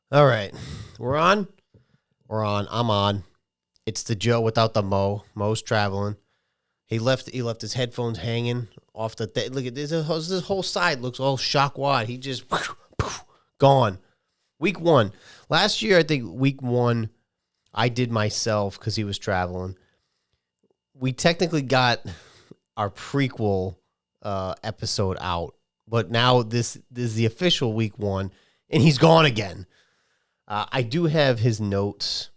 All right. We're on. We're on. I'm on. It's the Joe without the Mo. Mo's traveling. He left his headphones hanging off the thing. Look at this. This whole side looks all shock wide. He just gone. Week 1. Last year, I think week 1, I did myself because he was traveling. We technically got our prequel episode out, but now this is the official week 1, and he's gone again. I do have his notes.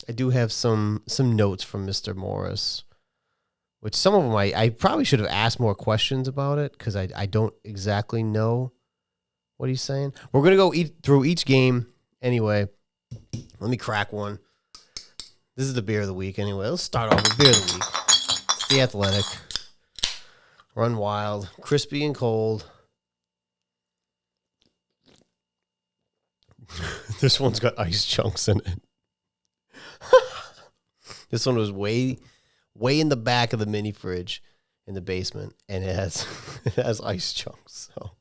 I do have some notes from Mr. Morris, which some of them I probably should have asked more questions about it because I don't exactly know what he's saying. We're going to go through each game anyway. Let me crack one. This is the beer of the week anyway. Let's start off with beer of the week. It's the Athletic. Run Wild. Crispy and cold. This one's got ice chunks in it. This one was way in the back of the mini fridge in the basement, and it has ice chunks. So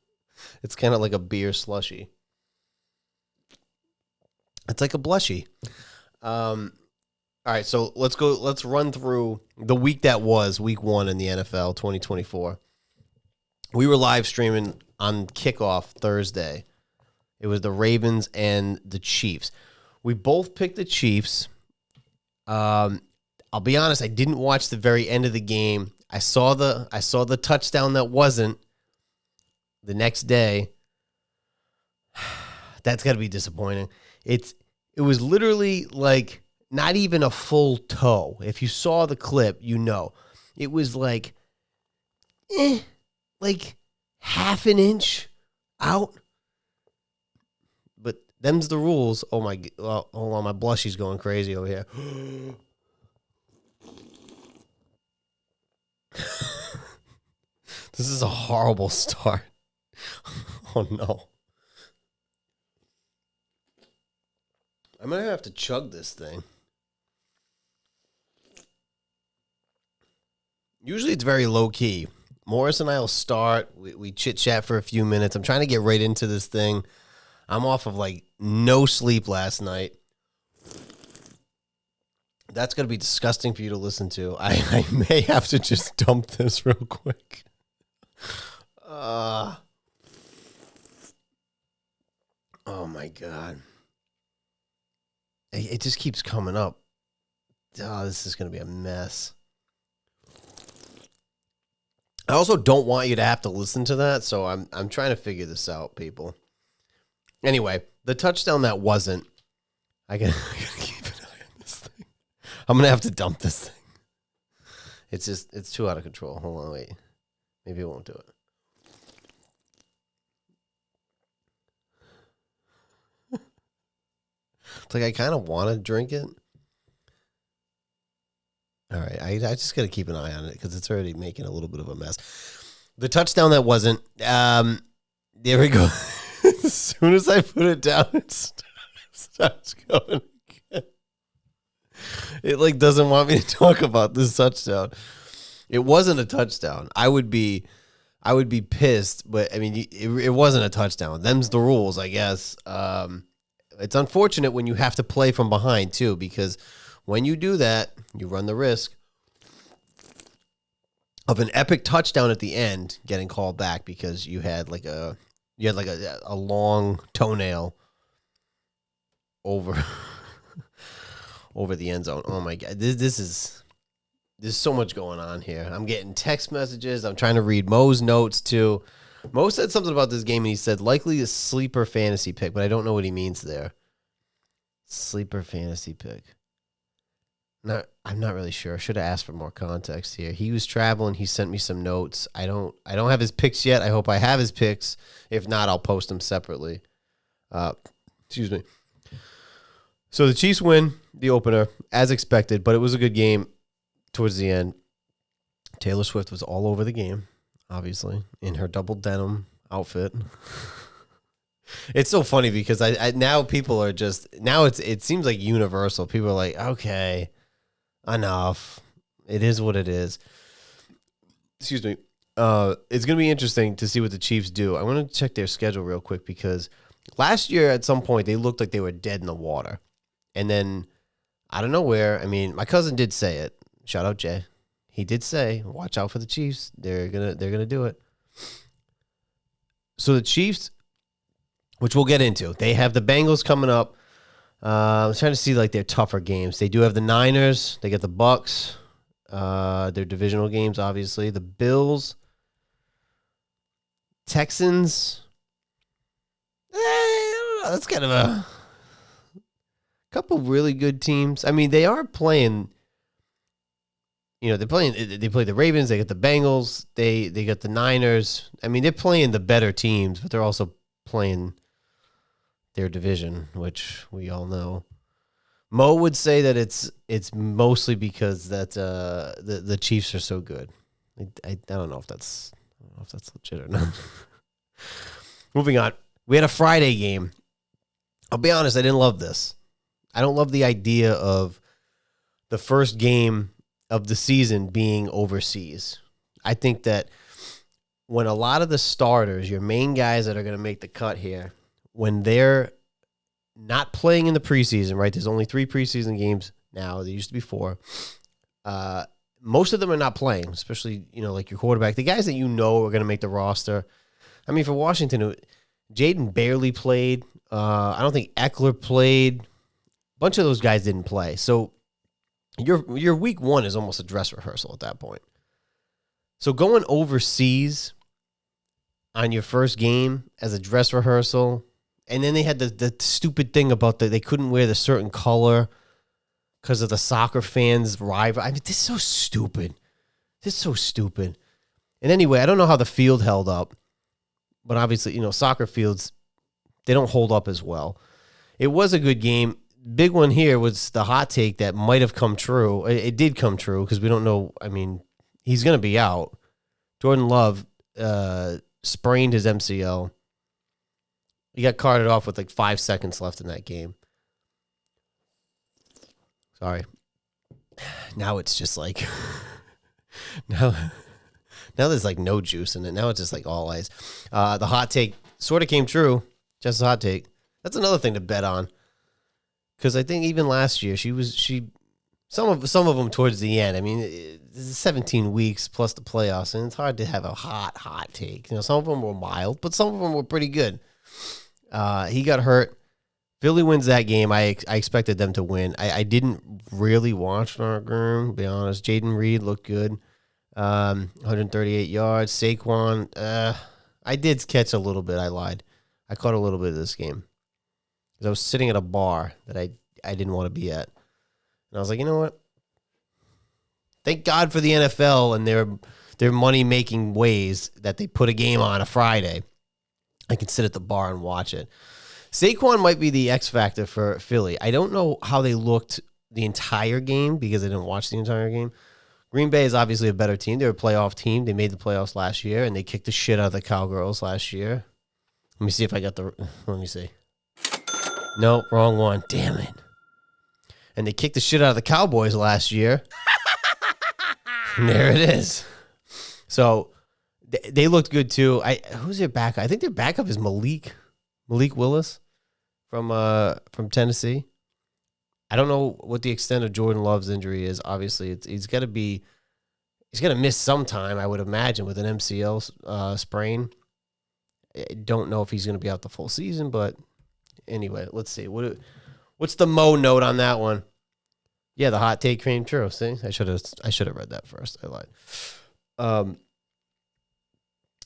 it's kind of like a beer slushie. It's like a blushie. All right, so let's run through the week that was week 1 in the NFL 2024. We were live streaming on kickoff Thursday. It was the Ravens and the Chiefs. We both picked the Chiefs. I'll be honest, I didn't watch the very end of the game. I saw the touchdown that wasn't the next day. That's got to be disappointing. It was literally like not even a full toe. If you saw the clip, you know. It was like half an inch out. But them's the rules. Oh my! Hold on, my blushie's going crazy over here. This is a horrible start. Oh no! I'm gonna have to chug this thing. Usually it's very low key. Morris and I will start. We chit chat for a few minutes. I'm trying to get right into this thing. I'm off of like no sleep last night. That's going to be disgusting for you to listen to. I may have to just dump this real quick. Oh my God. It just keeps coming up. Oh, this is going to be a mess. I also don't want you to have to listen to that, so I'm trying to figure this out, people. Anyway, the touchdown that wasn't, I gotta keep an eye on this thing. I'm going to have to dump this thing. It's too out of control. Hold on, wait. Maybe it won't do it. It's like I kind of want to drink it. All right, I just got to keep an eye on it because it's already making a little bit of a mess. The touchdown that wasn't, there we go. As soon as I put it down, it starts going again. It like doesn't want me to talk about this touchdown. It wasn't a touchdown. I would be pissed, but I mean, it wasn't a touchdown. Them's the rules, I guess. It's unfortunate when you have to play from behind too, because when you do that, you run the risk of an epic touchdown at the end getting called back because you had like a long toenail over the end zone. Oh my God, there's so much going on here. I'm getting text messages. I'm trying to read Mo's notes too. Mo said something about this game, and he said likely a sleeper fantasy pick, but I don't know what he means there. Sleeper fantasy pick. I'm not really sure. I should have asked for more context here. He was traveling. He sent me some notes. I don't have his picks yet. I hope I have his picks. If not, I'll post them separately. Excuse me. So the Chiefs win the opener as expected, but it was a good game towards the end. Taylor Swift was all over the game, obviously, in her double denim outfit. It's so funny because I now people are just it seems like universal. People are like, okay, enough. It is what it is. Excuse me. It's going to be interesting to see what the Chiefs do. I want to check their schedule real quick because Last year, at some point, they looked like they were dead in the water. And then, out of nowhere, I mean, my cousin did say it. Shout out Jay. He did say, watch out for the Chiefs. They're gonna do it. So the Chiefs, which we'll get into, they have the Bengals coming up. I'm trying to see like their tougher games. They do have the Niners. They get the Bucks. Their divisional games, obviously. The Bills. Texans. I don't know. That's kind of a couple really good teams. I mean, they are playing. They play the Ravens. They get the Bengals. They get the Niners. I mean, they're playing the better teams, but they're also playing their division, which we all know. Mo would say that it's mostly because that the Chiefs are so good. I don't know if that's legit or not. Moving on, we had a Friday game. I'll be honest, I didn't love this. I don't love the idea of the first game of the season being overseas. I think that when a lot of the starters, your main guys that are going to make the cut here, when they're not playing in the preseason, right? There's only 3 preseason games now. There used to be 4. Most of them are not playing, especially, like your quarterback. The guys that are going to make the roster. I mean, for Washington, Jaden barely played. I don't think Eckler played. A bunch of those guys didn't play. So your week 1 is almost a dress rehearsal at that point. So going overseas on your first game as a dress rehearsal, and then they had the stupid thing about they couldn't wear the certain color because of the soccer fans' rival. I mean, this is so stupid. And anyway, I don't know how the field held up, but obviously, soccer fields, they don't hold up as well. It was a good game. Big one here was the hot take that might have come true. It did come true because we don't know. I mean, he's going to be out. Jordan Love sprained his MCL. He got carted off with like 5 seconds left in that game. Sorry. Now it's just like now there's like no juice in it. Now it's just like all ice. The hot take sort of came true. Just a hot take. That's another thing to bet on. Because I think even last year some of them towards the end. I mean, this is 17 weeks plus the playoffs, and it's hard to have a hot take. Some of them were mild, but some of them were pretty good. He got hurt. Philly wins that game. I expected them to win. I didn't really watch that game, to be honest. Jaden Reed looked good. 138 yards. Saquon, I did catch a little bit. I lied. I caught a little bit of this game. Because I was sitting at a bar that I didn't want to be at. And I was like, you know what? Thank God for the NFL and their money-making ways that they put a game on a Friday. I can sit at the bar and watch it. Saquon might be the X factor for Philly. I don't know how they looked the entire game because I didn't watch the entire game. Green Bay is obviously a better team. They're a playoff team. They made the playoffs last year, and they kicked the shit out of the Cowgirls last year. Let me see if I got let me see. No, wrong one. Damn it. And they kicked the shit out of the Cowboys last year. And there it is. So they looked good too. Who's their backup? I think their backup is Malik Willis from Tennessee. I don't know what the extent of Jordan Love's injury is. Obviously, he's got to miss some time, I would imagine, with an MCL sprain. I don't know if he's going to be out the full season, but anyway, let's see. What's the Mo note on that one? Yeah, the hot take came true. See, I should have read that first. I lied.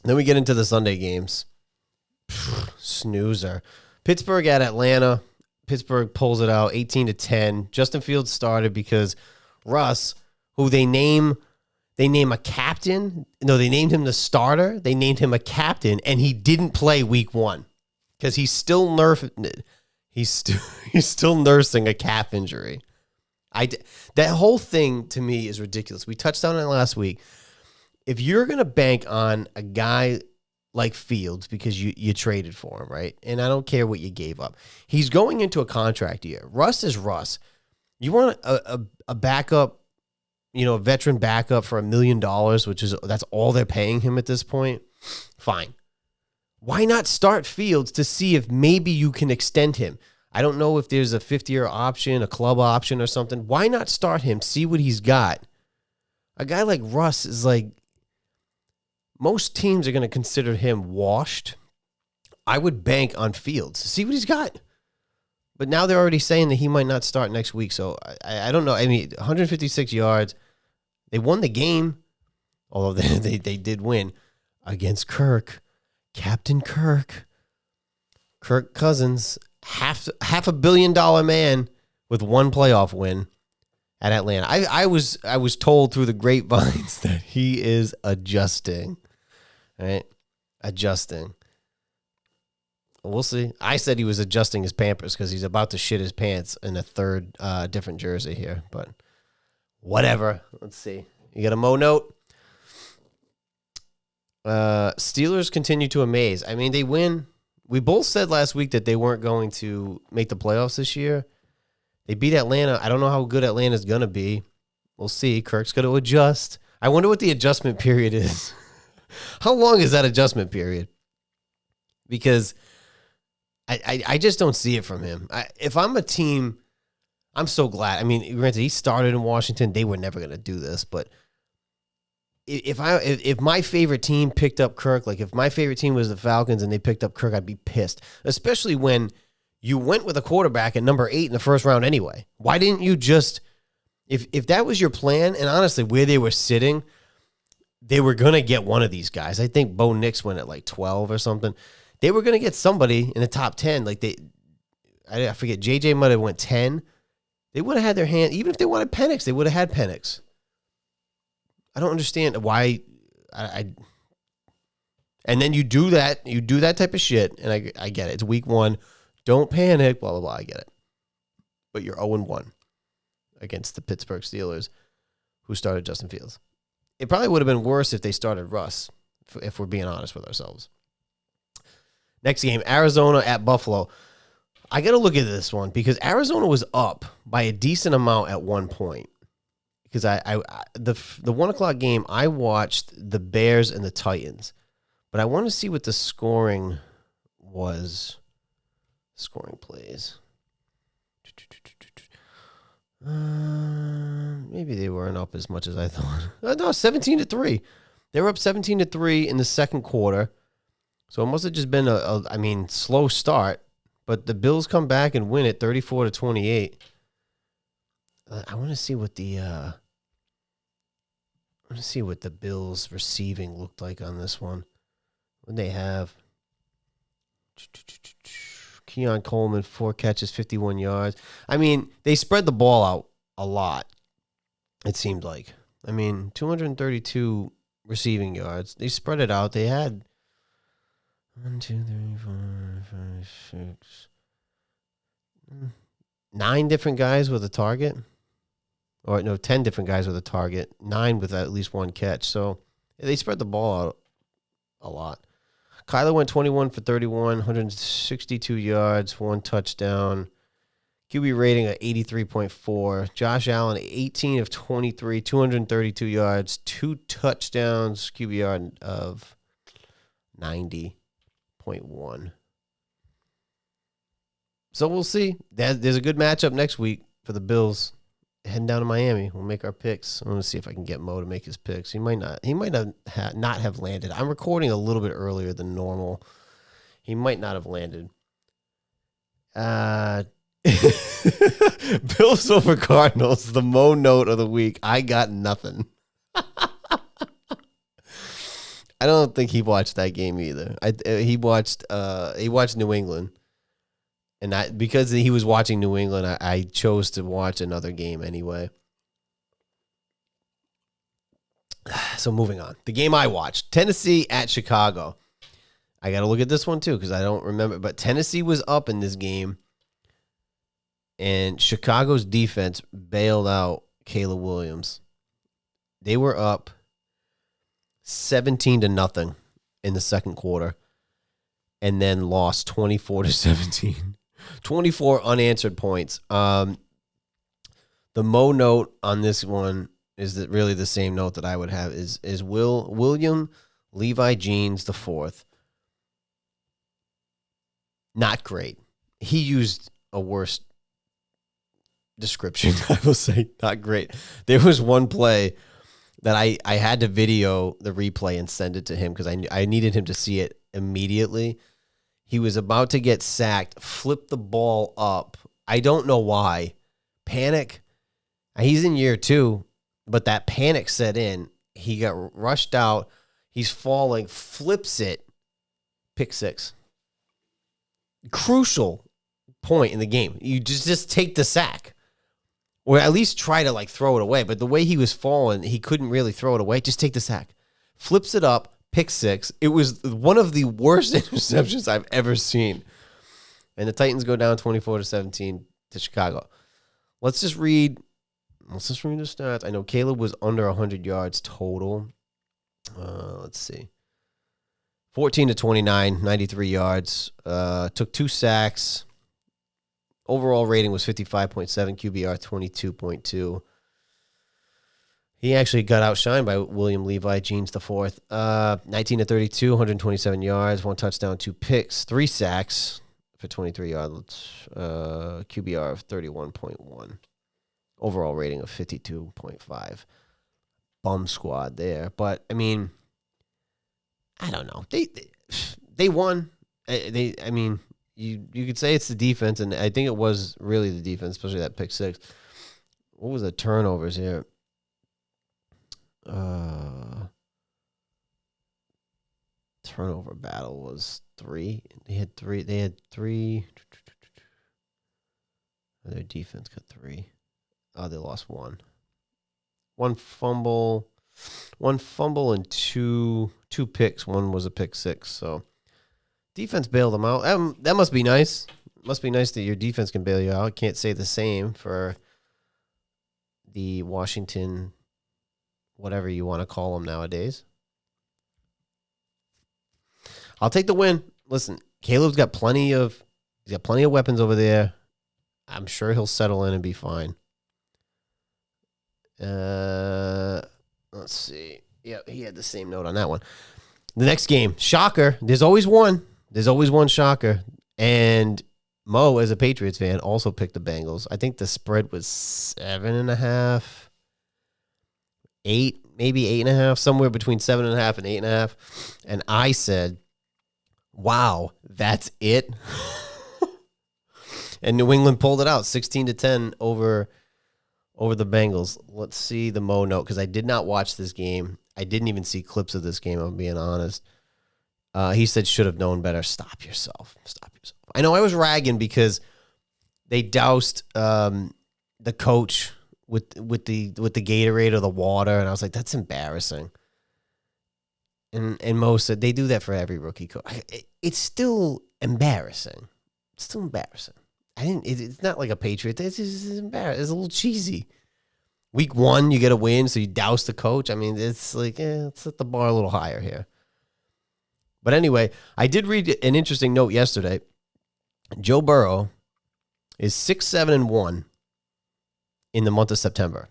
Then we get into the Sunday games. Snoozer. Pittsburgh at Atlanta. Pittsburgh pulls it out 18-10. Justin Fields started because Russ, who they name a captain. No, they named him the starter. They named him a captain, and he didn't play week 1 because he's still nursing a calf injury. That whole thing to me is ridiculous. We touched on it last week. If you're going to bank on a guy like Fields because you traded for him, right? And I don't care what you gave up. He's going into a contract year. Russ is Russ. You want a backup, a veteran backup for $1 million, that's all they're paying him at this point. Fine. Why not start Fields to see if maybe you can extend him? I don't know if there's a 50-year option, a club option or something. Why not start him, see what he's got? A guy like Russ is like, most teams are going to consider him washed. I would bank on Fields. See what he's got. But now they're already saying that he might not start next week. So I don't know. I mean, 156 yards. They won the game, although they did win against Kirk. Captain Kirk. Kirk Cousins, half $1 billion man with one playoff win at Atlanta. I was told through the grapevines that he is adjusting. Right? Adjusting. We'll see. I said he was adjusting his Pampers because he's about to shit his pants in a third different jersey here. But whatever. Let's see. You got a Mo note? Steelers continue to amaze. I mean, they win. We both said last week that they weren't going to make the playoffs this year. They beat Atlanta. I don't know how good Atlanta's going to be. We'll see. Kirk's going to adjust. I wonder what the adjustment period is. How long is that adjustment period? Because I just don't see it from him. If I'm a team, I'm so glad. I mean, granted, he started in Washington. They were never going to do this. But if my favorite team picked up Kirk, like if my favorite team was the Falcons and they picked up Kirk, I'd be pissed. Especially when you went with a quarterback at number 8 in the first round anyway. Why didn't you just, if that was your plan, and honestly, where they were sitting, they were going to get one of these guys. I think Bo Nix went at like 12 or something. They were going to get somebody in the top 10. Like I forget, JJ might have went 10. They would have had their hand, even if they wanted Penix, they would have had Penix. I don't understand why and then you do that type of shit, and I get it. It's week 1. Don't panic, blah, blah, blah. I get it. But you're 0-1 against the Pittsburgh Steelers, who started Justin Fields. It probably would have been worse if they started Russ, if we're being honest with ourselves. Next game, Arizona at Buffalo. I got to look at this one because Arizona was up by a decent amount at one point. Because the 1 o'clock game, I watched the Bears and the Titans. But I want to see what the scoring was. Scoring plays. Maybe they weren't up as much as I thought. No, 17-3. They were up 17-3 in the second quarter. So it must have just been a slow start. But the Bills come back and win it 34-28. I want to see what the Bills receiving looked like on this one. What did they have? Keon Coleman, 4 catches, 51 yards. I mean, they spread the ball out a lot, it seemed like. 232 receiving yards. They spread it out. They had 1, 2, 3, 4, 5, 6, 9 different guys with a target. Or, no, 10 different guys with a target. 9 with at least 1 catch. So, they spread the ball out a lot. Kyler went 21 for 31, 162 yards, 1 touchdown. QB rating at 83.4. Josh Allen, 18 of 23, 232 yards, 2 touchdowns, QBR of 90.1. So we'll see. There's a good matchup next week for the Bills. Heading down to Miami. We'll make our picks. I'm going to see if I can get Mo to make his picks. He might not have landed. I'm recording a little bit earlier than normal. He might not have landed. Bills over Cardinals, the Mo note of the week. I got nothing. I don't think he watched that game either. He watched New England. And because he was watching New England, I chose to watch another game anyway. So moving on. The game I watched, Tennessee at Chicago. I got to look at this one too because I don't remember. But Tennessee was up in this game. And Chicago's defense bailed out Caleb Williams. They were up 17-0 in the second quarter. And then lost 24-17. 24 unanswered points. The Mo note on this one is that really the same note that I would have is William Levi Jeans IV. not great. He used a worse description, I will say. Not great. There was one play that I had to video the replay and send it to him because I needed him to see it immediately. He was about to get sacked, flipped the ball up. I don't know why. Panic. He's in year 2, but that panic set in. He got rushed out. He's falling, flips it, pick 6. Crucial point in the game. You just take the sack. Or at least try to throw it away. But the way he was falling, he couldn't really throw it away. Just take the sack. Flips it up, pick 6. It was one of the worst interceptions I've ever seen. And the Titans go down 24-17 to Chicago. Let's just read the stats. I know Caleb was under 100 yards total. Let's see. 14-29, 93 yards. Took 2 sacks. Overall rating was 55.7, QBR 22.2. He actually got outshined by William Levi, Jeans the fourth. 19-32, 127 yards, 1 touchdown, 2 picks, 3 sacks for 23 yards. QBR of 31.1. Overall rating of 52.5. Bum squad there. But, I mean, I don't know. They won. You could say it's the defense, and I think it was really the defense, especially that pick 6. What was the turnovers here? Turnover battle was 3. They had 3. Their defense got 3. Oh, they lost 1. 1 fumble and two picks. 1 was a pick 6. So defense bailed them out. That must be nice. Must be nice that your defense can bail you out. Can't say the same for the Washington, whatever you want to call them nowadays. I'll take the win. Listen, Caleb's got plenty of weapons over there. I'm sure he'll settle in and be fine. Let's see. Yeah, he had the same note on that one. The next game, shocker. There's always one shocker. And Mo, as a Patriots fan, also picked the Bengals. I think the spread was 7.5, 8, maybe 8.5, somewhere between 7.5 and 8.5. And I said, wow, that's it. And New England pulled it out, 16-10 over the Bengals. Let's see the Mo note, because I did not watch this game. I didn't even see clips of this game, I'm being honest. He said, should have known better. Stop yourself. I know I was ragging because they doused the coach with the Gatorade or the water, and I was like, that's embarrassing. And Mo said, they do that for every rookie coach. It's still embarrassing. It's not like a Patriot. It's embarrassing. It's a little cheesy. Week 1, you get a win, so you douse the coach. I mean, it's like, let's set the bar a little higher here. But anyway, I did read an interesting note yesterday. Joe Burrow is 6-7-1 in the month of September.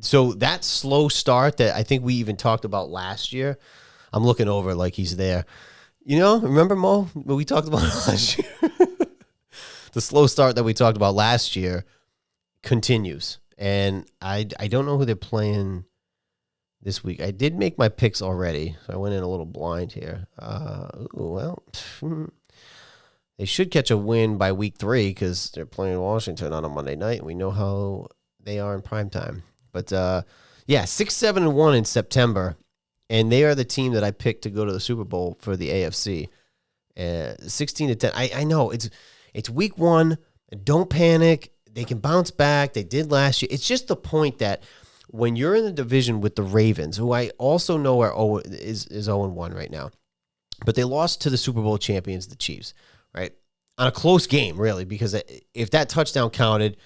So that slow start that I think we even talked about last year, I'm looking over like he's there. Remember, Mo, what we talked about last year? The slow start that we talked about last year continues. And I don't know who they're playing this week. I did make my picks already, so I went in a little blind here. They should catch a win by week 3 because they're playing Washington on a Monday night, and we know how they are in primetime. But, 6-7-1 in September, and they are the team that I picked to go to the Super Bowl for the AFC. 16-10. I know, it's week 1. Don't panic. They can bounce back. They did last year. It's just the point that when you're in the division with the Ravens, who I also know is 0-1 right now, but they lost to the Super Bowl champions, the Chiefs, right? On a close game, really, because if that touchdown counted,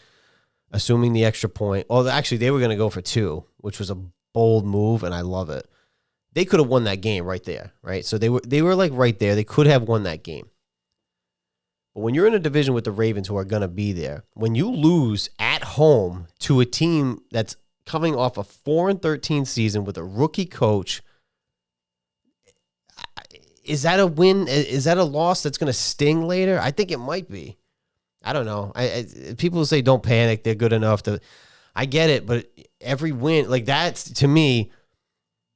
assuming the extra point, actually they were going to go for 2, which was a bold move, and I love it. They could have won that game right there, right? So they were like right there. They could have won that game. But when you're in a division with the Ravens who are going to be there, when you lose at home to a team that's coming off a 4-13 season with a rookie coach, Is that a win? Is that a loss that's going to sting later? I think it might be. I don't know. People say don't panic. They're good enough to. I get it, but every win like that to me,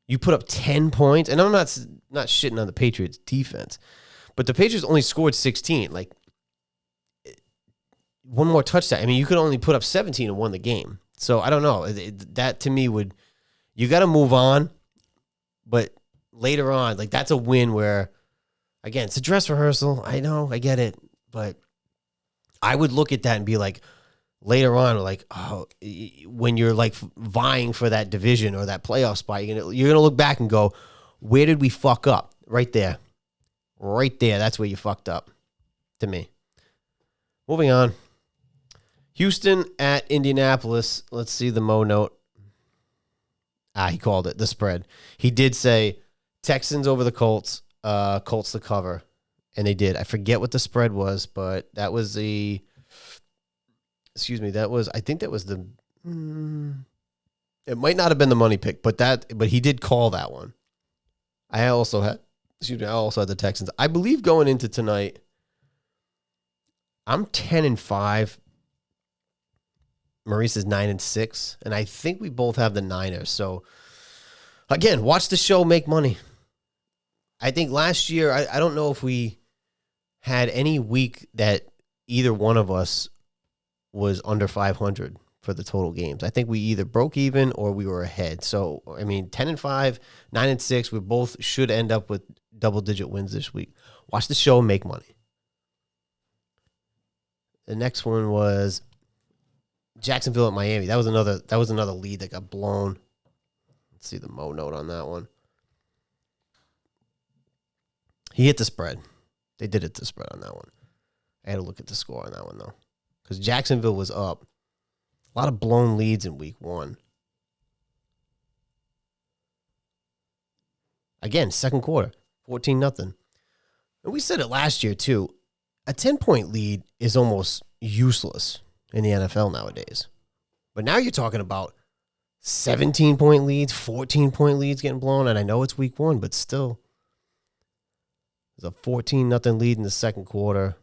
you put up 10 points, and I'm not shitting on the Patriots defense, but the Patriots only scored 16. Like one more touchdown. I mean, you could only put up 17 and won the game. So I don't know. That to me would you got to move on, but later on, like that's a win where, again, it's a dress rehearsal. I know, I get it, but I would look at that and be like, later on, like, oh, when you're like vying for that division or that playoff spot, you're gonna look back and go, where did we fuck up? Right there, that's where you fucked up. To me. Moving on. Houston at Indianapolis. Let's see the Mo note. He called it the spread. He did say Texans over the Colts, Colts to cover, and they did. I forget what the spread was, but that was the. I think that was the. It might not have been the money pick, but he did call that one. I also had the Texans. I believe going into tonight, I'm 10-5. Maurice is 9-6, and I think we both have the Niners. So, again, watch the show, make money. I think last year, I don't know if we had any week that either one of us was under 500 for the total games. I think we either broke even or we were ahead. So, I mean, 10-5, 9-6, we both should end up with double-digit wins this week. Watch the show, make money. The next one was Jacksonville at Miami. That was another lead that got blown. Let's see the Mo note on that one. He hit the spread. They did hit the spread on that one. I had to look at the score on that one, though, because Jacksonville was up. A lot of blown leads in week one. Again, second quarter, 14-0. And we said it last year, too. A 10-point lead is almost useless in the NFL nowadays. But now you're talking about 17-point leads, 14-point leads getting blown. And I know it's week one, but still. There's a 14-0 lead in the second quarter,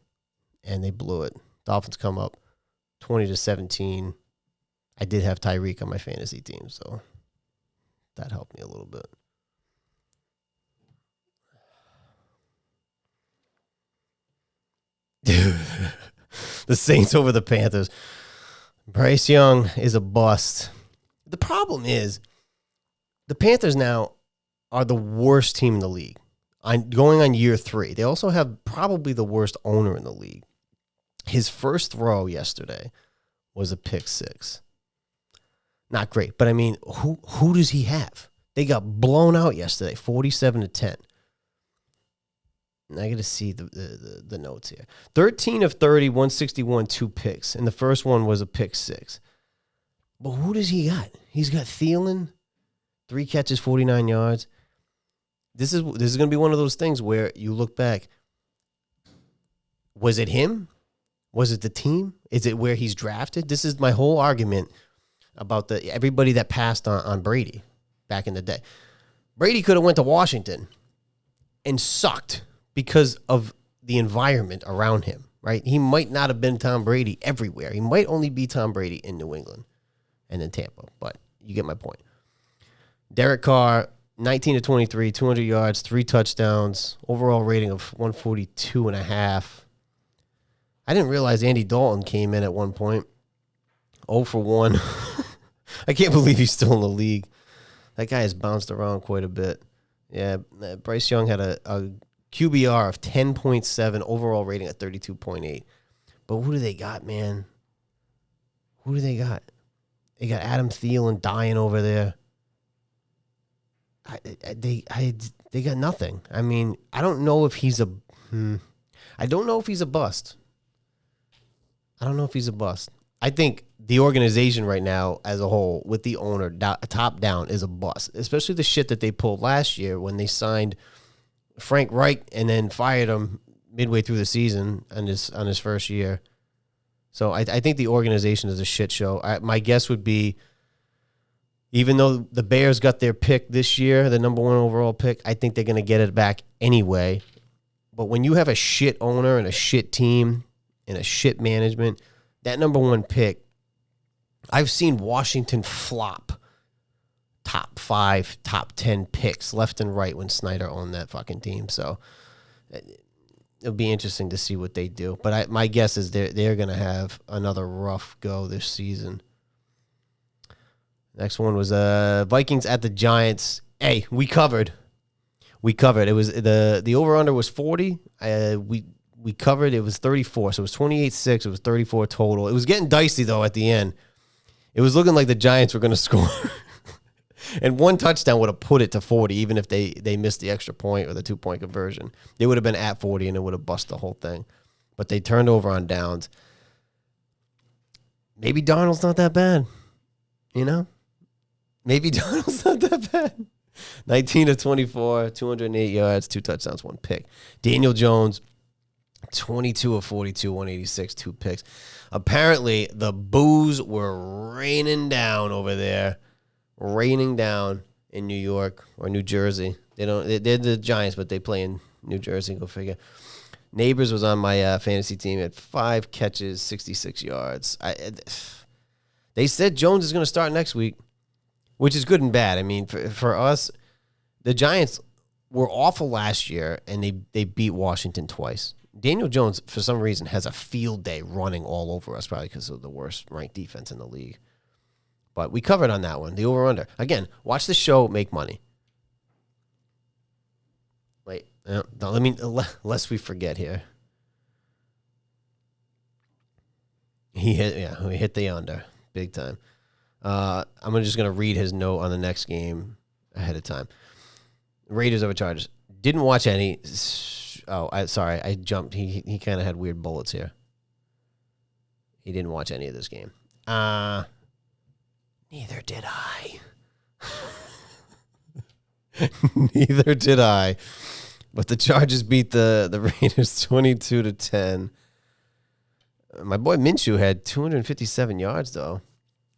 and they blew it. Dolphins come up 20-17. I did have Tyreek on my fantasy team, so that helped me a little bit. The Saints over the Panthers. Bryce Young is a bust. The problem is the Panthers now are the worst team in the league. Going on year 3. They also have probably the worst owner in the league. His first throw yesterday was a pick 6. Not great, but I mean, who does he have? They got blown out yesterday, 47-10. I got to see the notes here. 13 of 30, 161, 2 picks. And the first one was a pick 6. But who does he got? He's got Thielen, 3 catches, 49 yards. This is going to be one of those things where you look back. Was it him? Was it the team? Is it where he's drafted? This is my whole argument about everybody that passed on Brady back in the day. Brady could have went to Washington and sucked because of the environment around him, right? He might not have been Tom Brady everywhere. He might only be Tom Brady in New England and in Tampa, but you get my point. Derek Carr, 19-23, 200 yards, 3 touchdowns, overall rating of 142.5. I didn't realize Andy Dalton came in at one point. 0 for 1. I can't believe he's still in the league. That guy has bounced around quite a bit. Yeah, Bryce Young had a QBR of 10.7, overall rating at 32.8. But who do they got, man? Who do they got? They got Adam Thielen dying over there. They got nothing. I mean, I don't know if he's a I don't know if he's a bust. I don't know if he's a bust. I think the organization right now as a whole with the owner top down is a bust, especially the shit that they pulled last year when they signed Frank Reich and then fired him midway through the season on his first year. So I think the organization is a shit show. My guess would be Even though the Bears got their pick this year, the number 1 overall pick, I think they're going to get it back anyway. But when you have a shit owner and a shit team and a shit management, that number 1 pick, I've seen Washington flop top 5, top 10 picks left and right when Snyder owned that fucking team. So it'll be interesting to see what they do. But my guess is they're going to have another rough go this season. Next one was Vikings at the Giants. Hey, we covered. It was the over-under was 40. We covered. It was 34. So it was 28-6. It was 34 total. It was getting dicey, though, at the end. It was looking like the Giants were going to score. And one touchdown would have put it to 40, even if they missed the extra point or the 2-point conversion. They would have been at 40, and it would have bust the whole thing. But they turned over on downs. Maybe Darnold's not that bad. You know? Maybe Darnold's not that bad. 19 of 24, 208 yards, 2 touchdowns, 1 pick. Daniel Jones, 22 of 42, 186, 2 picks. Apparently, the boos were raining down over there. Raining down in New York or New Jersey. They're the Giants, but they play in New Jersey. Go figure. Neighbors was on my fantasy team at 5 catches, 66 yards. They said Jones is going to start next week, which is good and bad. I mean, for us, the Giants were awful last year, and they beat Washington twice. Daniel Jones, for some reason, has a field day running all over us, probably because of the worst ranked defense in the league. But we covered on that one, the over-under. Again, watch the show, make money. Wait, lest we forget here. We hit the under, big time. I'm just going to read his note on the next game ahead of time. Raiders over Chargers. Didn't watch any. Sorry, I jumped. He kind of had weird bullets here. He didn't watch any of this game. Neither did I. Neither did I. But the Chargers beat the Raiders 22-10. My boy Minshew had 257 yards, though.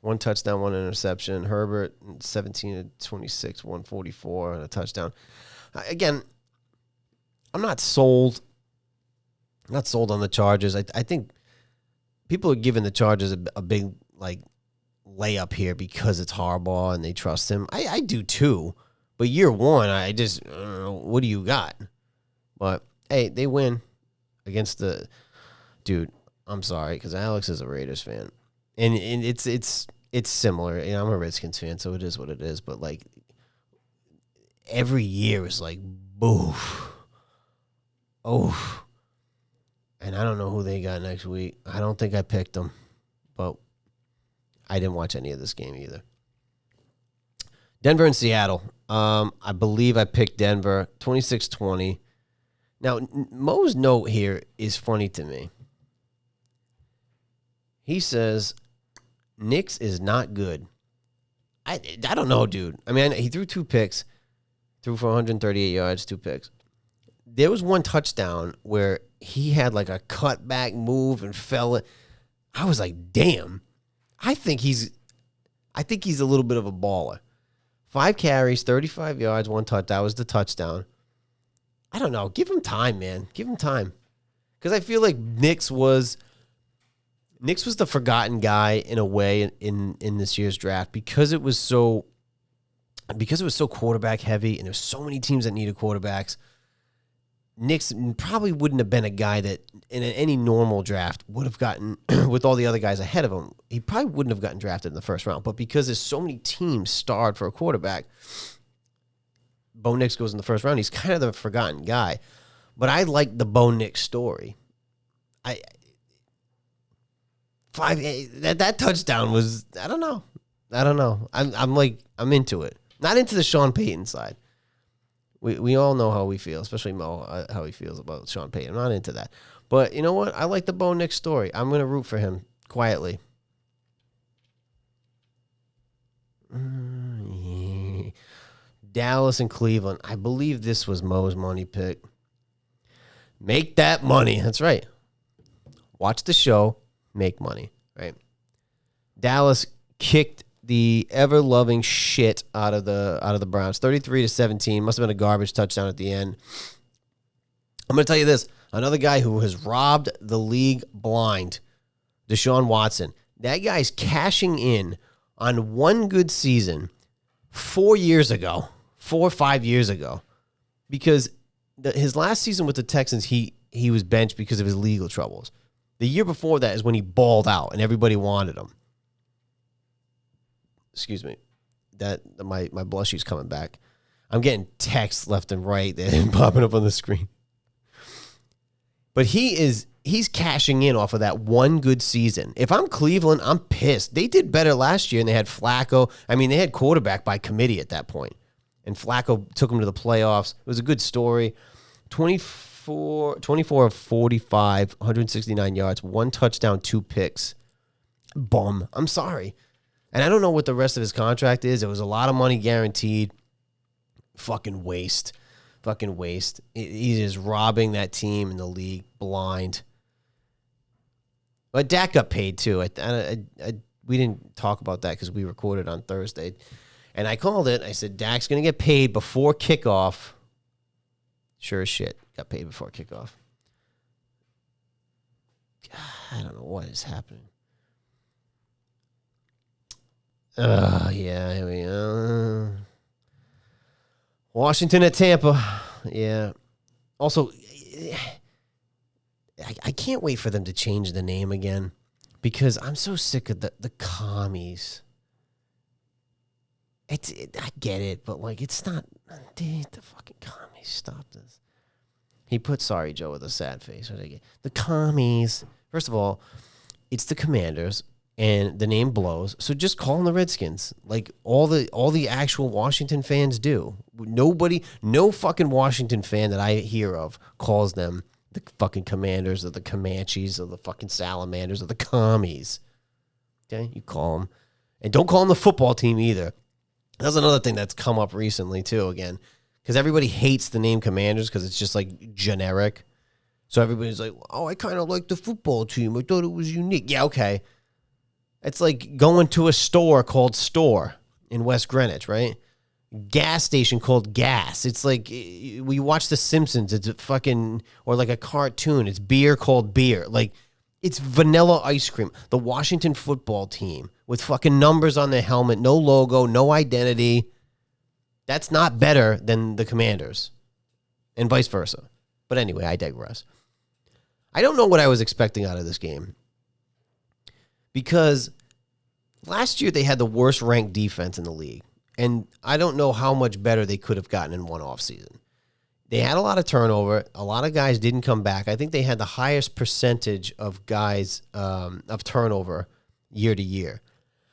1 touchdown, 1 interception. Herbert, 17-26, 144, and a touchdown. Again, I'm not sold. I'm not sold on the Chargers. I think people are giving the Chargers a big, layup here because it's Harbaugh and they trust him. I do too. But year one, I don't know, what do you got? But, hey, they win against the dude. I'm sorry, because Alex is a Raiders fan. And it's similar. You know, I'm a Redskins fan, so it is what it is. But, every year is boof. Oh. And I don't know who they got next week. I don't think I picked them. But I didn't watch any of this game either. Denver and Seattle. I believe I picked Denver, 26-20. Now, Mo's note here is funny to me. He says, Knicks is not good. I don't know, dude. I mean, he threw 2 picks, threw for 138 yards, 2 picks. There was 1 touchdown where he had a cutback move and fell. I was like, damn. I think he's a little bit of a baller. 5 carries, 35 yards, 1 touch. That was the touchdown. I don't know. Give him time, man. Give him time. Because I feel like Knicks was the forgotten guy in a way in this year's draft because it was so quarterback heavy and there's so many teams that needed quarterbacks. Knicks probably wouldn't have been a guy that in any normal draft would have gotten with all the other guys ahead of him. He probably wouldn't have gotten drafted in the first round. But because there's so many teams starred for a quarterback, Bo Nix goes in the first round. He's kind of the forgotten guy. But I like the Bo Nix story. That touchdown was, I don't know. I'm into it. Not into the Sean Payton side. We all know how we feel, especially Mo, how he feels about Sean Payton. I'm not into that. But you know what? I like the Bo Nix story. I'm going to root for him quietly. Dallas and Cleveland. I believe this was Mo's money pick. Make that money. That's right. Watch the show. Make money. Right. Dallas kicked the ever-loving shit out of the Browns. 33-17. Must have been a garbage touchdown at the end. I'm going to tell you this. Another guy who has robbed the league blind, Deshaun Watson. That guy's cashing in on one good season 4 or 5 years ago. Because his last season with the Texans, he was benched because of his legal troubles. The year before that is when he balled out and everybody wanted him. Excuse me. My blushy's coming back. I'm getting texts left and right. They're popping up on the screen. But he's cashing in off of that one good season. If I'm Cleveland, I'm pissed. They did better last year, and they had Flacco. I mean, they had quarterback by committee at that point. And Flacco took them to the playoffs. It was a good story. 24 of 45, 169 yards, 1 touchdown, 2 picks. Bum. I'm sorry. And I don't know what the rest of his contract is. It was a lot of money guaranteed. Fucking waste. He is robbing that team in the league blind. But Dak got paid too. We didn't talk about that because we recorded on Thursday. And I called it. I said, Dak's going to get paid before kickoff. Sure as shit. Got paid before kickoff. God, I don't know what is happening. Yeah, here we go. Washington at Tampa. Yeah. Also, I can't wait for them to change the name again because I'm so sick of the commies. I get it, but like it's not. Dude, the fucking commies. Stop this. He put sorry Joe with a sad face. The commies. First of all, it's the Commanders. And the name blows, so just call them the Redskins, like all the actual Washington fans do. No fucking Washington fan that I hear of calls them the fucking Commanders or the Comanches or the fucking Salamanders or the Commies. Okay, you call them, and don't call them the football team either. That's another thing that's come up recently too. Again, because everybody hates the name Commanders because it's just like generic. So everybody's like, "Oh, I kind of like the football team. I thought it was unique." Yeah, okay. It's like going to a store called Store in West Greenwich, right? Gas station called Gas. It's like we watch The Simpsons. It's a fucking, or like a cartoon. It's beer called Beer. Like it's vanilla ice cream. The Washington football team with fucking numbers on their helmet, no logo, no identity. That's not better than the Commanders and vice versa. But anyway, I digress. I don't know what I was expecting out of this game. Because last year they had the worst ranked defense in the league. And I don't know how much better they could have gotten in one offseason. They had a lot of turnover. A lot of guys didn't come back. I think they had the highest percentage of guys of turnover year to year.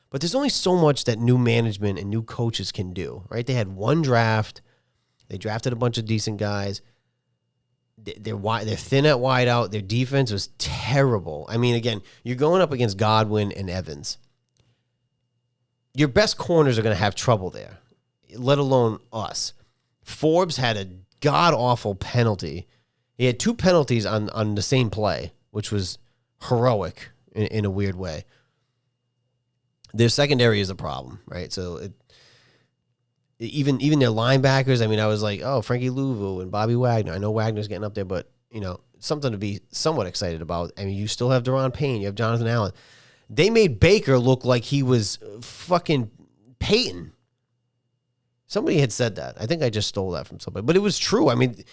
But there's only so much that new management and new coaches can do, right? They had one draft. They drafted a bunch of decent guys. They're thin at wide out. Their defense was terrible. I mean, again, you're going up against Godwin and Evans. Your best corners are going to have trouble there, let alone us. Forbes had a god-awful penalty. He had 2 penalties on the same play, which was heroic in a weird way. Their secondary is a problem, right? So even their linebackers, I mean, I was like, oh, Frankie Louvu and Bobby Wagner. I know Wagner's getting up there, but, you know, something to be somewhat excited about. I mean, you still have Deron Payne. You have Jonathan Allen. They made Baker look like he was fucking Peyton. Somebody had said that. I think I just stole that from somebody. But it was true. I mean,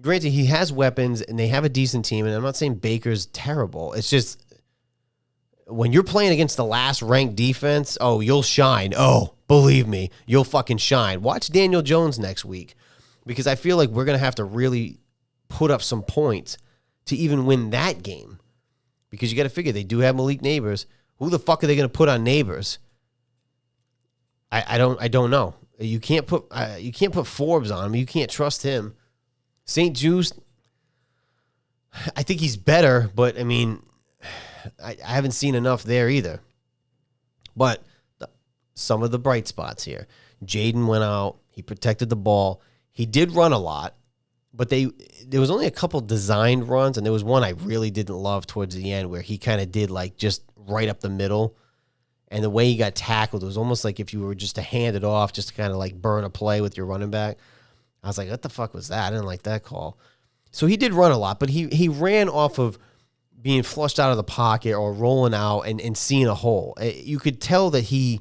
granted, he has weapons, and they have a decent team, and I'm not saying Baker's terrible. It's just when you're playing against the last ranked defense, oh, you'll shine. Oh, believe me, you'll fucking shine. Watch Daniel Jones next week because I feel like we're going to have to really put up some points to even win that game because you got to figure they do have Malik Neighbors. Who the fuck are they going to put on Neighbors? I don't know. You can't put Forbes on him. You can't trust him. St. Juice, I think he's better, but I mean, I haven't seen enough there either. But some of the bright spots here. Jaden went out. He protected the ball. He did run a lot, but there was only a couple designed runs, and there was one I really didn't love towards the end where he kind of did like just right up the middle, And the way he got tackled, it was almost like if you were just to hand it off, just to kind of like burn a play with your running back. I was like, what the fuck was that? I didn't like that call. So he did run a lot, but he ran off of being flushed out of the pocket or rolling out and seeing a hole. You could tell that he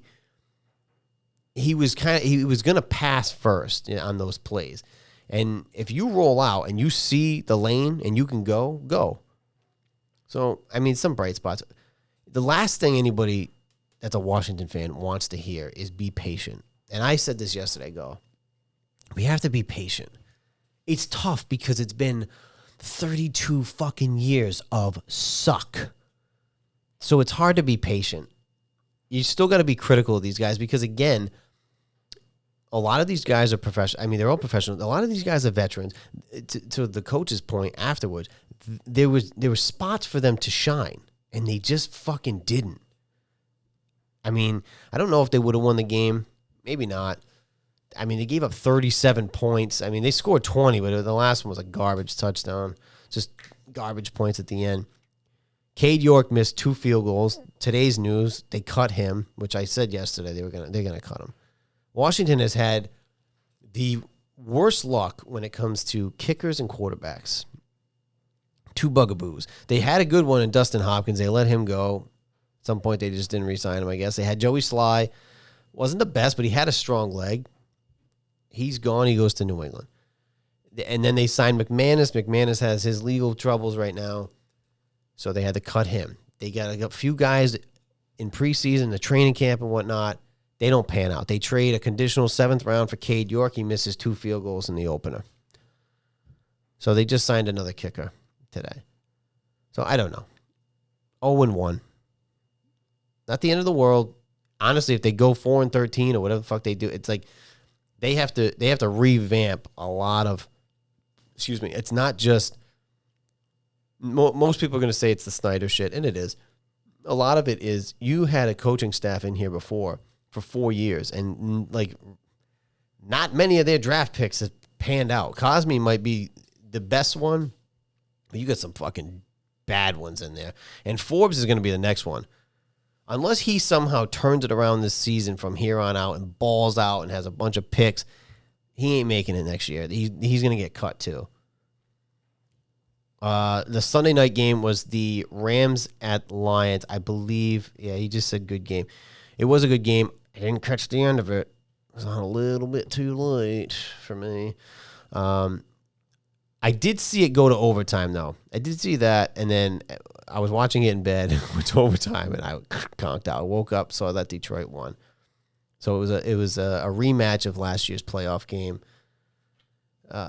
was going to pass first on those plays. And if you roll out and you see the lane and you can go. So, I mean, some bright spots. The last thing anybody that's a Washington fan wants to hear is be patient. And I said this yesterday, we have to be patient. It's tough because it's been 32 fucking years of suck. So it's hard to be patient. You still got to be critical of these guys because, again, a lot of these guys are professional. I mean, they're all professional. A lot of these guys are veterans. To the coach's point afterwards, there were spots for them to shine, and they just fucking didn't. I mean, I don't know if they would have won the game. Maybe not. I mean, they gave up 37 points. I mean, they scored 20, but the last one was a garbage touchdown. Just garbage points at the end. Cade York missed 2 field goals. Today's news, they cut him, which I said yesterday they're gonna cut him. Washington has had the worst luck when it comes to kickers and quarterbacks. 2 bugaboos. They had a good one in Dustin Hopkins. They let him go. At some point, they just didn't re-sign him, I guess. They had Joey Sly. Wasn't the best, but he had a strong leg. He's gone. He goes to New England. And then they signed McManus. McManus has his legal troubles right now, so they had to cut him. They got a few guys in preseason, the training camp and whatnot. They don't pan out. They trade a conditional 7th round for Cade York. He misses 2 field goals in the opener. So they just signed another kicker today. So I don't know. 0-1. Not the end of the world. Honestly, if they go 4-13 or whatever the fuck they do, it's like they have to revamp a lot of. Excuse me. It's not just. Most people are going to say it's the Snyder shit, and it is. A lot of it is you had a coaching staff in here before for 4 years, and like not many of their draft picks have panned out. Cosme might be the best one, but you got some fucking bad ones in there. And Forbes is going to be the next one. Unless he somehow turns it around this season from here on out and balls out and has a bunch of picks, he ain't making it next year. He's going to get cut too. The Sunday night game was the Rams at Lions, I believe. Yeah, he just said good game. It was a good game. I didn't catch the end of it. It was on a little bit too late for me. I did see it go to overtime, though. I did see that, and then I was watching it in bed, went to overtime, and I conked out. I woke up, saw that Detroit won. So it was a rematch of last year's playoff game.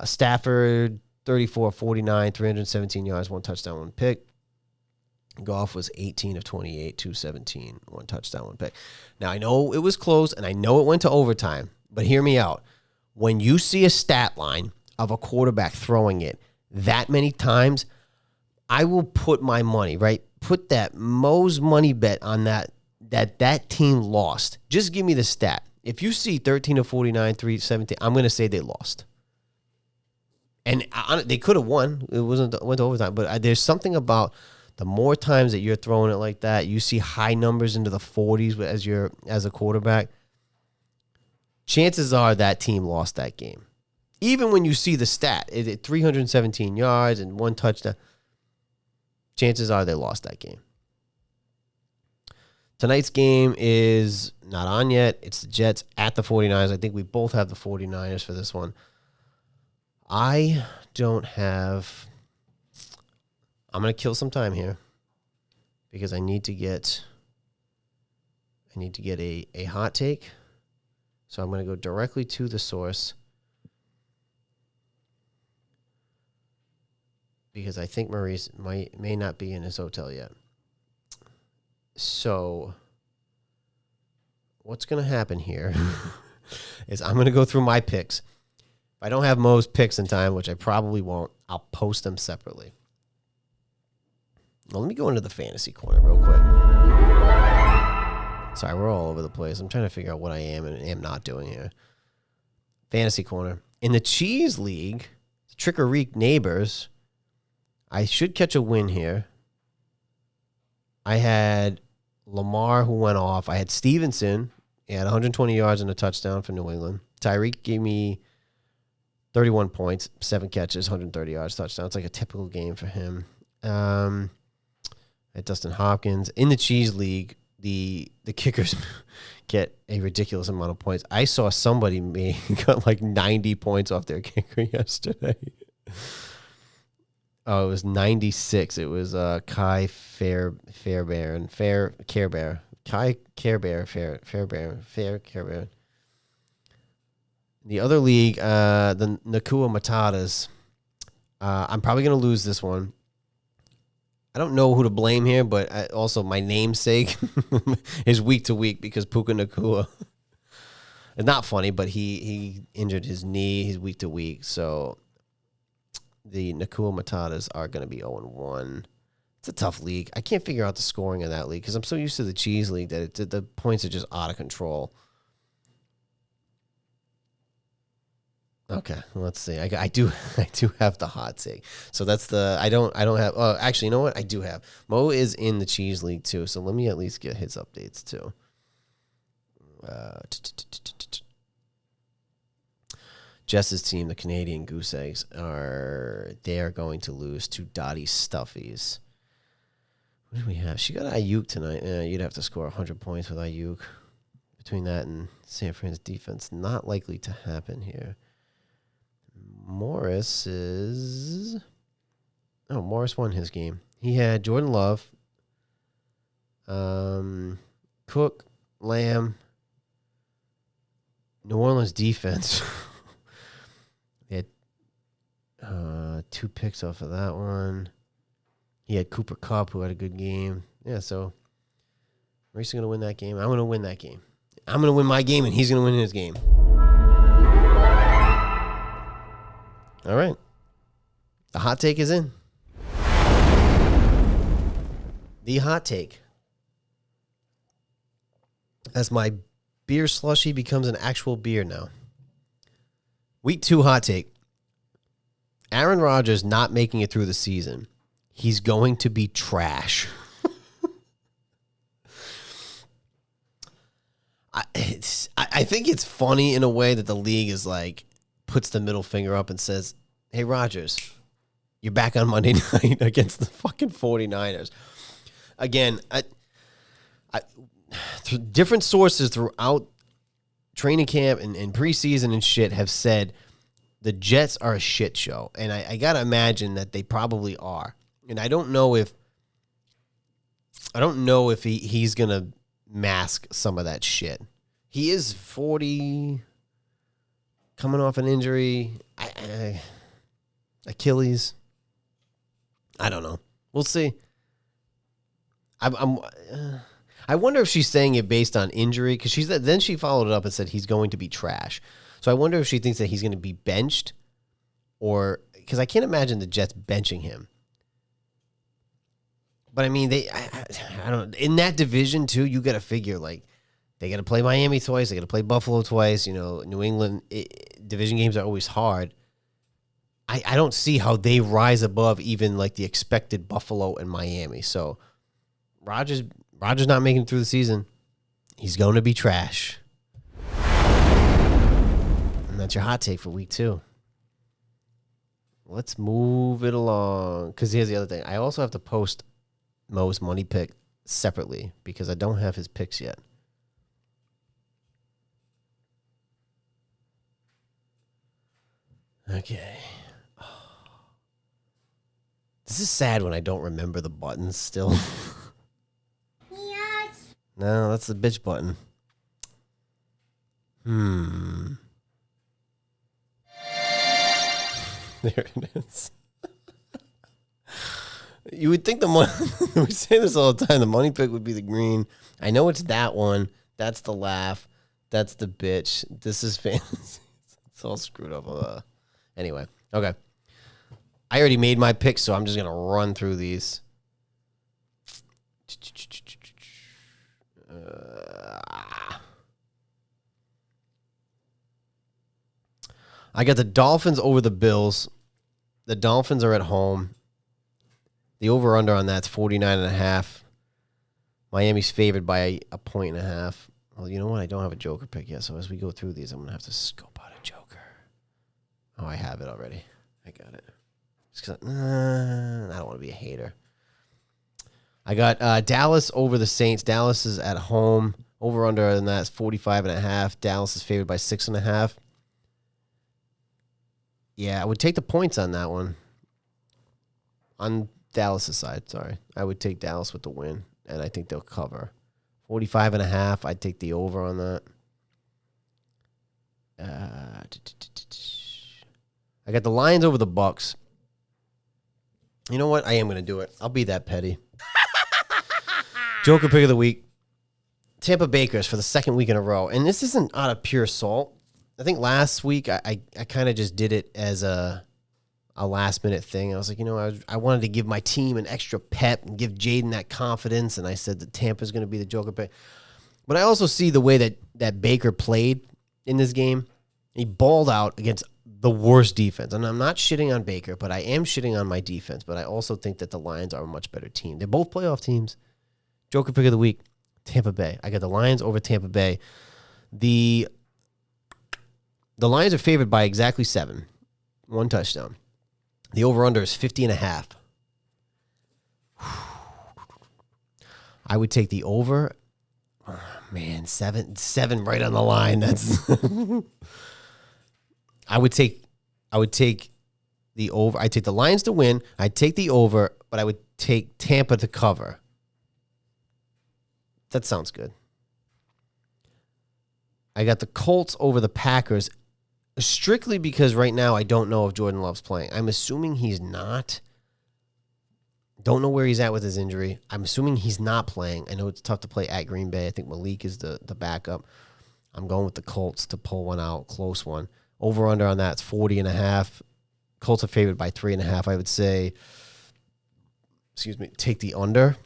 Stafford, 34-49, 317 yards, 1 touchdown, 1 pick. Goff was 18 of 28, 217, 1 touchdown, 1 pick. Now, I know it was close, and I know it went to overtime, but hear me out. When you see a stat line of a quarterback throwing it that many times, I will put my money, right? Put that Mo's money bet on that team lost. Just give me the stat. If you see 13 of 49, 317, I'm going to say they lost. And they could have won. It went to overtime. But there's something about the more times that you're throwing it like that, you see high numbers into the 40s as a quarterback, chances are that team lost that game. Even when you see the stat, 317 yards and 1 touchdown, chances are they lost that game. Tonight's game is not on yet. It's the Jets at the 49ers. I think we both have the 49ers for this one. I'm going to kill some time here because I need to get a hot take. So I'm going to go directly to the source because I think Maurice may not be in his hotel yet. So what's going to happen here is I'm going to go through my picks. If I don't have Mo's picks in time, which I probably won't, I'll post them separately. Now, let me go into the fantasy corner real quick. Sorry, we're all over the place. I'm trying to figure out what I am and am not doing here. Fantasy corner. In the Cheese League, the Trick-or-Reek Neighbors, I should catch a win here. I had Lamar, who went off. I had Stevenson. He had 120 yards and a touchdown for New England. Tyreek gave me 31 points, 7 catches, 130 yards, touchdown. It's like a typical game for him. At Dustin Hopkins. In the Cheese League, the kickers get a ridiculous amount of points. I saw somebody got like 90 points off their kicker yesterday. Oh, it was 96. It was Kai Fairbairn. Kai Fairbairn. The other league, the Nakua Matatas. I'm probably going to lose this one. I don't know who to blame here, but also my namesake is week to week because Puka Nakua. It's not funny, but he injured his knee. He's week to week. So the Nakua Matatas are going to be 0-1. It's a tough league. I can't figure out the scoring of that league because I'm so used to the Cheese League that the points are just out of control. Okay, let's see. I do have the hot take. So that's the I don't have. Oh, actually, you know what? I do have. Mo is in the Cheese League too. So let me at least get his updates too. Jess's team, the Canadian Goose Eggs, they are going to lose to Dottie Stuffies. What do we have? She got Ayuk tonight. Yeah, you'd have to score 100 points with Ayuk. Between that and San Fran's defense, not likely to happen here. Morris won his game. He had Jordan Love, Cook, Lamb, New Orleans defense. They had 2 picks off of that one. He had Cooper Kupp, who had a good game. Yeah, so Maurice is going to win that game. I'm going to win that game. I'm going to win my game, and he's going to win his game. All right. The hot take is in. The hot take. As my beer slushie becomes an actual beer now. Week 2 hot take. Aaron Rodgers not making it through the season. He's going to be trash. I think it's funny in a way that the league is like, puts the middle finger up and says, hey, Rodgers, you're back on Monday night against the fucking 49ers. Again, different sources throughout training camp and preseason and shit have said the Jets are a shit show. And I got to imagine that they probably are. And I don't know if he's going to mask some of that shit. He is 40, coming off an injury, Achilles. I don't know. We'll see. I wonder if she's saying it based on injury because then she followed it up and said he's going to be trash. So I wonder if she thinks that he's going to be benched, or because I can't imagine the Jets benching him. But I mean, I don't. In that division too, you got to figure like they got to play Miami twice, they got to play Buffalo twice. You know, New England division games are always hard. I don't see how they rise above even like the expected Buffalo and Miami. So Rodgers not making it through the season. He's going to be trash. And that's your hot take for week 2. Let's move it along. Because here's the other thing. I also have to post Mo's money pick separately because I don't have his picks yet. Okay. This is sad when I don't remember the buttons still. Yes. No, that's the bitch button. There it is. You would think the money, we say this all the time, the money pick would be the green. I know it's that one. That's the laugh. That's the bitch. This is fantasy. It's all screwed up. Anyway, okay. I already made my picks, so I'm just going to run through these. I got the Dolphins over the Bills. The Dolphins are at home. The over-under on that's 49.5. Miami's favored by a 1.5. Well, you know what? I don't have a Joker pick yet, so as we go through these, I'm going to have to scope out a Joker. Oh, I have it already. I got it. Just 'cause I don't want to be a hater. I got Dallas over the Saints. Dallas is at home. Over under, and that's 45.5. Dallas is favored by 6.5. Yeah, I would take the points on that one. On Dallas' side, sorry. I would take Dallas with the win, and I think they'll cover. 45.5, I'd take the over on that. I got the Lions over the Bucks. You know what? I am going to do it. I'll be that petty. Joker pick of the week. Tampa Bakers for the second week in a row. And this isn't out of pure salt. I think last week I kind of just did it as a last-minute thing. I was like, I wanted to give my team an extra pep and give Jaden that confidence, and I said that Tampa's going to be the Joker pick. But I also see the way that Baker played in this game. He balled out against the worst defense. And I'm not shitting on Baker, but I am shitting on my defense. But I also think that the Lions are a much better team. They're both playoff teams. Joker pick of the week, Tampa Bay. I got the Lions over Tampa Bay. The Lions are favored by exactly 7. 1 touchdown. The over-under is 50.5. I would take the over. Oh, man, 7 right on the line. That's I would take the over. I'd take the Lions to win. I'd take the over, but I would take Tampa to cover. That sounds good. I got the Colts over the Packers, strictly because right now I don't know if Jordan Love's playing. I'm assuming he's not. Don't know where he's at with his injury. I'm assuming he's not playing. I know it's tough to play at Green Bay. I think Malik is the backup. I'm going with the Colts to pull one out, close one. Over-under on that's 40.5. Colts are favored by 3.5. I would say, take the under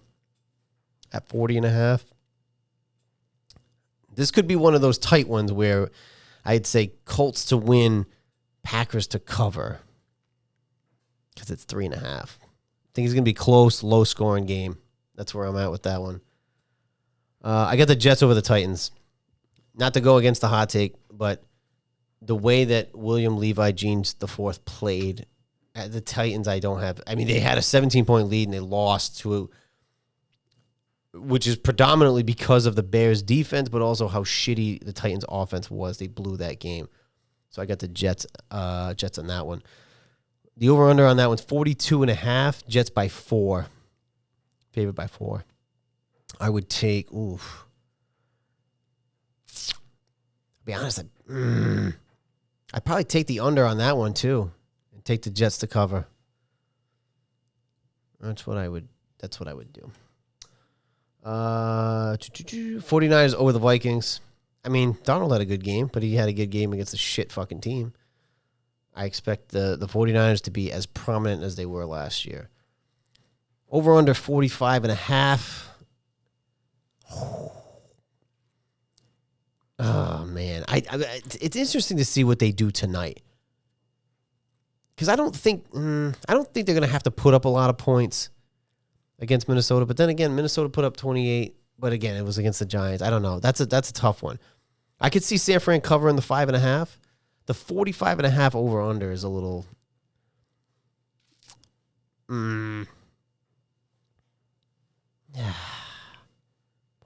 at 40.5. This could be one of those tight ones where I'd say Colts to win, Packers to cover, because it's 3.5. I think it's going to be close, low-scoring game. That's where I'm at with that one. I got the Jets over the Titans. Not to go against the hot take, but the way that William Levi Jeans IV played at the Titans, I don't have. I mean, they had a 17-point lead and they lost to, which is predominantly because of the Bears' defense, but also how shitty the Titans' offense was. They blew that game. So I got the Jets on that one. The over-under on that one's 42.5. Jets by 4. Favored by 4. I would take, I'll be honest, I'd probably take the under on that one too and take the Jets to cover. That's what I would do. 49ers over the Vikings. I mean, Donald had a good game, but he had a good game against a shit fucking team. I expect the 49ers to be as prominent as they were last year. Over under 45.5. Oh man, it's interesting to see what they do tonight, because I don't think they're going to have to put up a lot of points against Minnesota. But then again, Minnesota put up 28, but again, it was against the Giants. I don't know. That's a tough one. I could see San Fran covering the 5.5. The 45.5 over under is a little. Yeah.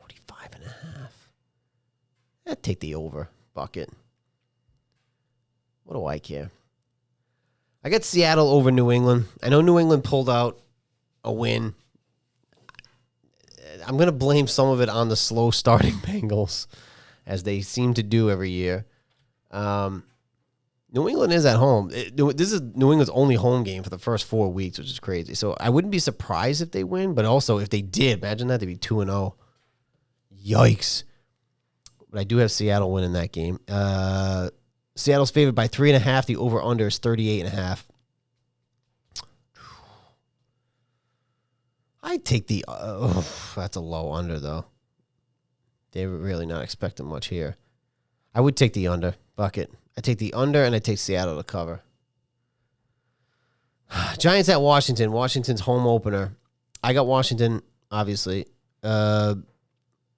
45.5. I'd take the over bucket. What do I care? I got Seattle over New England. I know New England pulled out a win. I'm going to blame some of it on the slow starting Bengals, as they seem to do every year. New England is at home. This is New England's only home game for the first 4 weeks, which is crazy. So I wouldn't be surprised if they win, but also if they did, imagine that, they'd be 2-0. Yikes. But I do have Seattle winning that game. Seattle's favored by 3.5. The over-under is 38.5. I'd take the... that's a low under, though. They're really not expecting much here. I would take the under. Bucket. I take the under, and I take Seattle to cover. Giants at Washington. Washington's home opener. I got Washington, obviously.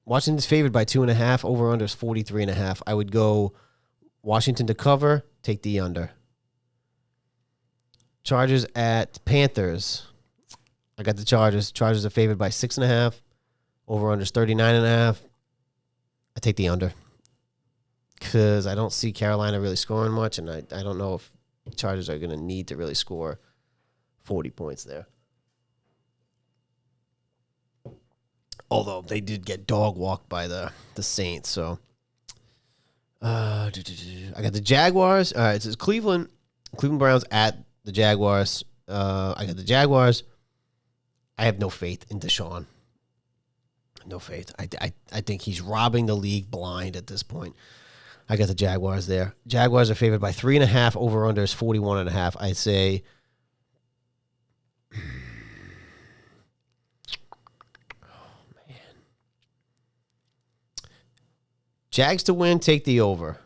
Washington's favored by 2.5. Over under is 43.5. I would go Washington to cover. Take the under. Chargers at Panthers. I got the Chargers. Chargers are favored by 6.5. Over under is 39.5. I take the under because I don't see Carolina really scoring much, and I don't know if Chargers are going to need to really score 40 points there. Although they did get dog walked by the Saints, so I got the Jaguars. All right, it says Cleveland Browns at the Jaguars. I got the Jaguars. I have no faith in Deshaun. No faith. I think he's robbing the league blind at this point. I got the Jaguars there. Jaguars are favored by 3.5. Over under is 41.5. I'd say. Jags to win, take the over.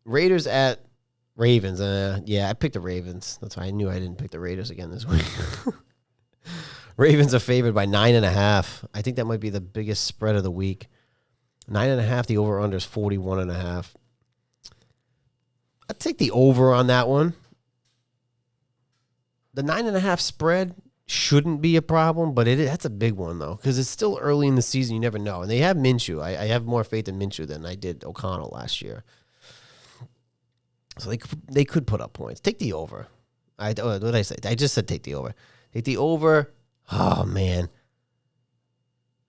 Raiders at Ravens. Yeah, I picked the Ravens. That's why I knew I didn't pick the Raiders again this week. Ravens are favored by 9.5. I think that might be the biggest spread of the week. 9.5, the over-under is 41.5. I'd take the over on that one. The 9.5 spread shouldn't be a problem, but that's a big one, though, because it's still early in the season. You never know. And they have Minshew. I have more faith in Minshew than I did O'Connell last year. So they could put up points. Take the over. What did I say? I just said take the over. Take the over. Oh, man.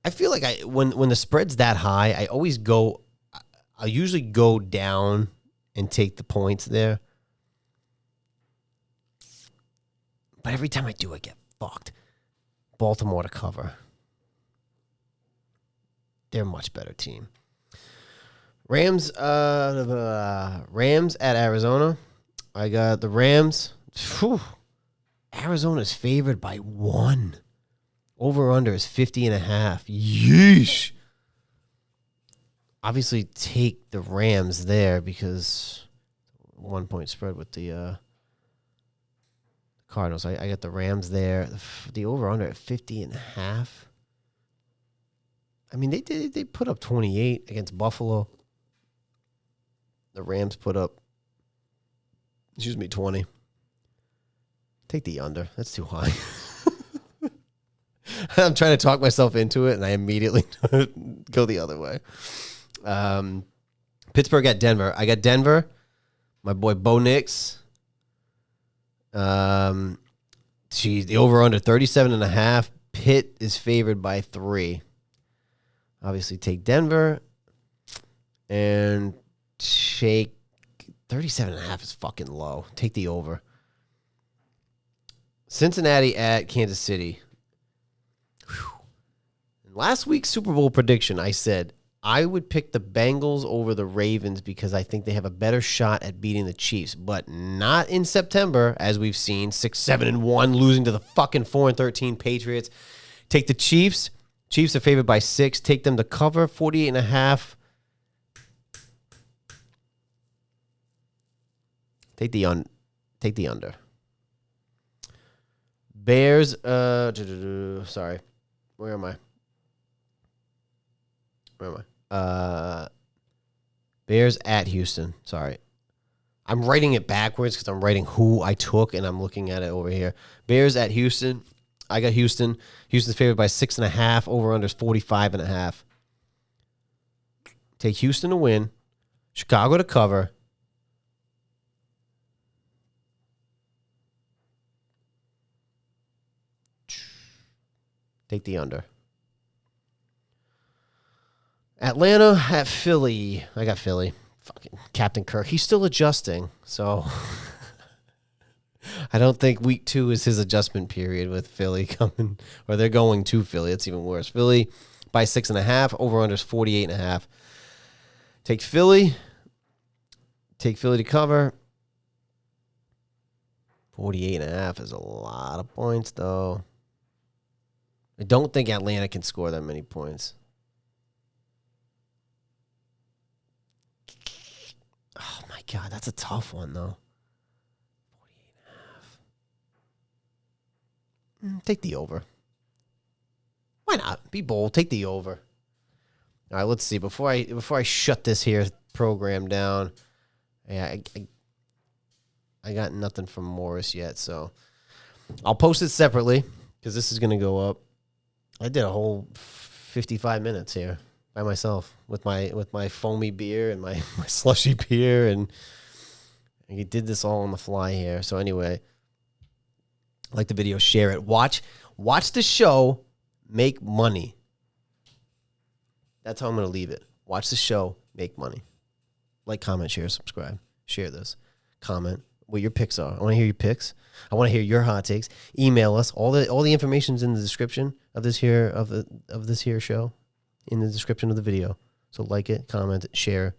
I feel like when the spread's that high, I usually go down and take the points there. But every time I do, I get fucked. Baltimore to cover. They're a much better team. Rams at Arizona. I got the Rams. Whew. Arizona's favored by 1. Over-under is 50.5. Yeesh. Obviously, take the Rams there because 1 point spread with the Cardinals. I got the Rams there. The over-under at 50.5. I mean, they put up 28 against Buffalo. The Rams put up, 20. Take the under. That's too high. I'm trying to talk myself into it, and I immediately go the other way. Pittsburgh at Denver. I got Denver. My boy Bo Nix. The over-under 37.5. Pitt is favored by 3. Obviously, take Denver. And take 37.5 is fucking low. Take the over. Cincinnati at Kansas City. In last week's Super Bowl prediction, I said I would pick the Bengals over the Ravens because I think they have a better shot at beating the Chiefs, but not in September, as we've seen, 6-7-1, losing to the fucking 4-13 Patriots. Take the Chiefs. Chiefs are favored by 6. Take them to cover, 48.5. Take the under. Bears, sorry. Where am I? Bears at Houston. Sorry. I'm writing it backwards because I'm writing who I took, and I'm looking at it over here. Bears at Houston. I got Houston. Houston's favored by 6.5. Over-under is 45.5. Take Houston to win. Chicago to cover. Take the under. Atlanta at Philly. I got Philly. Fucking Captain Kirk. He's still adjusting, so I don't think week 2 is his adjustment period with Philly coming, or they're going to Philly. It's even worse. Philly by 6.5. Over-under is 48.5. Take Philly. Take Philly to cover. 48.5 is a lot of points, though. I don't think Atlanta can score that many points. Oh, my God. That's a tough one, though. 48.5. Take the over. Why not? Be bold. Take the over. All right, let's see. Before I shut this here program down, yeah, I got nothing from Morris yet, so I'll post it separately because this is going to go up. I did a whole 55 minutes here by myself with my foamy beer and my slushy beer, and I did this all on the fly here. So anyway, like the video, share it. Watch the show, make money. That's how I'm going to leave it. Watch the show, make money. Like, comment, share, subscribe. Share this. Comment what your picks are. I want to hear your picks. I want to hear your hot takes. Email us. All the information's in the description of this here of this here show, in the description of the video. So like it, comment, share.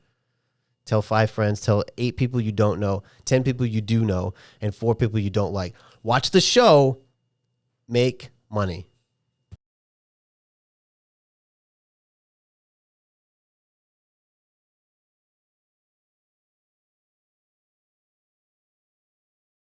Tell 5 friends. Tell 8 people you don't know, 10 people you do know, and 4 people you don't like. Watch the show, make money.